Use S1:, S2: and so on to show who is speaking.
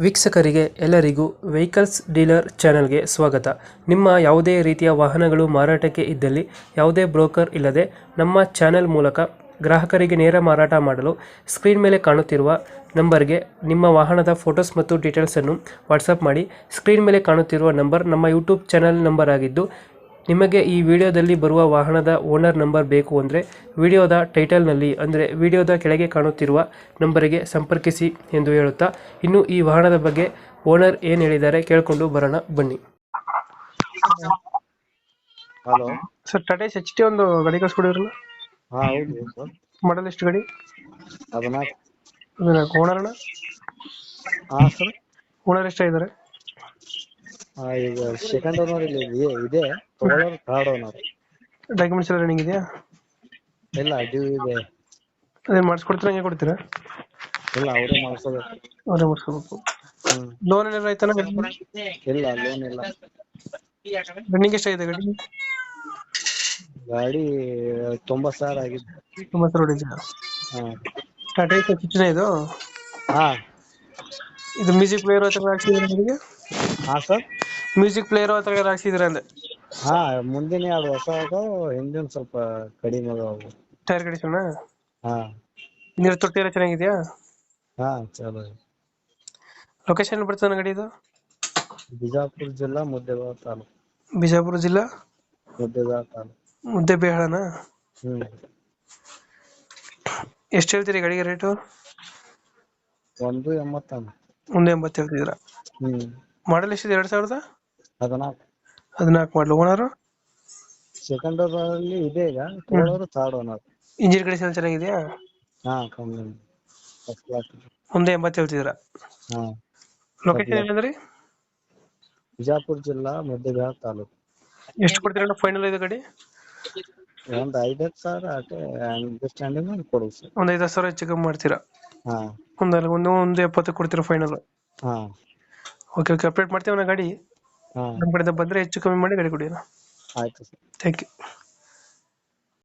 S1: ವೀಕ್ಷಕರಿಗೆ ಎಲ್ಲರಿಗೂ vehicles dealer ಚಾನೆಲ್ಗೆ ಸ್ವಾಗತ. ನಿಮ್ಮ ಯಾವುದೇ ರೀತಿಯ ವಾಹನಗಳು ಮಾರಾಟಕ್ಕೆ ಇದ್ದಲ್ಲಿ ಯಾವುದೇ ಬ್ರೋಕರ್ ಇಲ್ಲದೆ ನಮ್ಮ ಚಾನೆಲ್ ಮೂಲಕ ಗ್ರಾಹಕರಿಗೆ ನೇರ ಮಾರಾಟ ಮಾಡಲು ಸ್ಕ್ರೀನ್ ಮೇಲೆ ಕಾಣುತ್ತಿರುವ ನಂಬರ್ಗೆ ನಿಮ್ಮ ವಾಹನದ ಫೋಟೋಸ್ ಮತ್ತು ಡೀಟೇಲ್ಸನ್ನು ವಾಟ್ಸಪ್ ಮಾಡಿ. ಸ್ಕ್ರೀನ್ ಮೇಲೆ ಕಾಣುತ್ತಿರುವ ನಂಬರ್ ನಮ್ಮ ಯೂಟ್ಯೂಬ್ ಚಾನೆಲ್ ನಂಬರ್ ಆಗಿದ್ದು, ನಿಮಗೆ ಈ ವಿಡಿಯೋದಲ್ಲಿ ಬರುವ ವಾಹನದ ಓನರ್ ನಂಬರ್ ಬೇಕು ಅಂದರೆ ವಿಡಿಯೋದ ಟೈಟಲ್ನಲ್ಲಿ ಅಂದರೆ ವಿಡಿಯೋದ ಕೆಳಗೆ ಕಾಣುತ್ತಿರುವ ನಂಬರಿಗೆ ಸಂಪರ್ಕಿಸಿ ಎಂದು ಹೇಳುತ್ತಾ, ಇನ್ನು ಈ ವಾಹನದ ಬಗ್ಗೆ ಓನರ್ ಏನು ಹೇಳಿದ್ದಾರೆ ಕೇಳಿಕೊಂಡು ಬರೋಣ ಬನ್ನಿ.
S2: Hello
S1: sir, Tata H T ಒಂದು ಗಾಡಿ ಕಳ್ಸ್ಕೊಡಿದ್ರಲ್ಲ,
S2: ಹಾ ಹೌದು ಸರ್.
S1: ಮಾಡಲ್ ಎಷ್ಟು ಗಾಡಿ?
S2: ಅದನ್ನ
S1: ಓನರ್ನ
S2: ಹಾ ಸರ್.
S1: ಓನರ್ ಎಷ್ಟಾಗಿದ್ದಾರೆ?
S2: ಈಗ ಸೆಕೆಂಡ್ ಓನರ್ ಇಲ್ಲಿ ಇದೆ, ತಗೊಳ್ಳೋರು ಥರ್ಡ್ ಓನರ್.
S1: ಡಾಕ್ಯುಮೆಂಟ್ಸ್ ಎಲ್ಲ ರನ್ನಿಂಗ್ ಇದೆಯಾ?
S2: ಇಲ್ಲ ಡ್ಯೂ ಇದೆ.
S1: ಅದೇನು ಮಾಡಿಸ್ಕೊಡ್ತೀರಾ, ಹಂಗೆ ಕೊಡ್ತೀರಾ?
S2: ಇಲ್ಲ ಅವರೇ ಮಾಡಿಸೋದು.
S1: ಅವರೇ ಮಾಡಿಸ್ಕೋಬೇಕು. ಲೋನ್ ಏನಾರು ಆಯ್ತಾನ?
S2: ಇಲ್ಲ ಲೋನ್ ಇಲ್ಲ.
S1: ರನ್ನಿಂಗ್ ಎಷ್ಟಾಗಿದೆ ಗಾಡಿ?
S2: ಗಾಡಿ 90,000 ಆಗಿದೆ.
S1: 90 ಹೊಡಿದ್ಯಾ?
S2: ಹಾ
S1: ಟಾಟಾ ಎಚ್ ಇದು
S2: ಹಾ
S1: ಇದು ಮ್ಯೂಸಿಕ್ ಪ್ಲೇಯರ್ ಹತ್ರ ಹಾಕ್ಸಿದ್ರೆ ನಿಮಗೆ?
S2: ಹಾ ಸರ್.
S1: ಮ್ಯೂಸಿಕ್ ಪ್ಲೇಯರ್ ಹತ್ರ ಹಾಕ್ಸಿದ್ರೆ ಅಂದೆ.
S2: ಹಾ ಮುಂದಿನ ಎರಡು ಹೊಸ ಅದಾವ, ಹಿಂದಿನ ಸ್ವಲ್ಪ ಕಡಿಮೆ ಅದಾವ.
S1: Tyre condition?
S2: ಹಾ
S1: ನೀರು ತೊಟ್ಟಿ ಎಲ್ಲ ಚೆನ್ನಾಗಿದೆಯಾ?
S2: ಹಾ ಚಲೋ.
S1: ಲೊಕೇಶನ್ ಬರ್ತದೆ ಗಾಡಿ ಇದು?
S2: ಬಿಜಾಪುರ ಜಿಲ್ಲಾ ಮುದ್ದೇಬಿಹಾಳ ತಾಲೂಕು.
S1: ಬಿಜಾಪುರ ಜಿಲ್ಲಾ
S2: ಮುದ್ದೇಬಿಹಾಳ ತಾಲೂಕು.
S1: ಮುದ್ದೇಬಿಹಾಳನ?
S2: ಹ್ಮ್.
S1: ಎಷ್ಟು ಹೇಳ್ತೀರಿ ಗಾಡಿಗೆ ರೇಟು?
S2: 180.
S1: 180 ಹೇಳ್ತಿದ್ದೀರಾ?
S2: ಹ್ಮ್.
S1: ಮಾಡಲ್ ಎಷ್ಟಿದೆ? 2014
S2: 14
S1: ಮಾಡಲು. ಓನರು?
S2: ಸೆಕೆಂಡ್ ಓನರ್ ಅಲ್ಲಿ ಇದೆ, ಈಗ ತಗೊಳ್ಳೋರು ಥರ್ಡ್ ಓನರ್.
S1: ಇಂಜಿನ್ ಕಂಡೀಷನ್ ಚೆನ್ನಾಗಿದೆಯಾ?
S2: ಹಾ ಕಮ್ಮಿ ಫಸ್ಟ್ ಕ್ಲಾಸ್.
S1: 180 ಹೇಳ್ತಿದ್ದೀರಾ?
S2: ಹಾ.
S1: ಲೊಕೇಶನ್ ಏನಂದ್ರಿ?
S2: ಬಿಜಾಪುರ ಜಿಲ್ಲಾ ಮುದ್ದೇಬಿಹಾಳ ತಾಲೂಕು.
S1: ಎಷ್ಟು ಕೊಡ್ತೀರಾ ಫೈನಲ್ ಇದು ಗಾಡಿ?
S2: ಒಂದ್ 5,000 ಅಷ್ಟೇ ಅಂಡರ್ಸ್ಟ್ಯಾಂಡಿಂಗ್ ಮಾಡಿ ಕೊಡುದು ಸರ್.
S1: ಒಂದು 5,000 ಹೆಚ್ಚು ಕಮ್ಮಿ ಮಾಡ್ತೀರಾ?
S2: ಹಾ.
S1: ಒಂದು 70 ಕೊಡ್ತೀರಾ ಫೈನಲ್?
S2: ಹಾ.
S1: ಓಕೆ, ಅಪ್ಡೇಟ್ ಮಾಡ್ತೀವಿ ನಾ ಗಾಡಿ.
S2: ಹಾ
S1: ನಮ್ಮ ಕಡೆಯಿಂದ ಬಂದರೆ ಹೆಚ್ಚು ಕಮ್ಮಿ ಮಾಡಿ ಗಾಡಿ ಕೊಡಿ.
S2: ಆಯ್ತು ಸರ್.
S1: Thank you.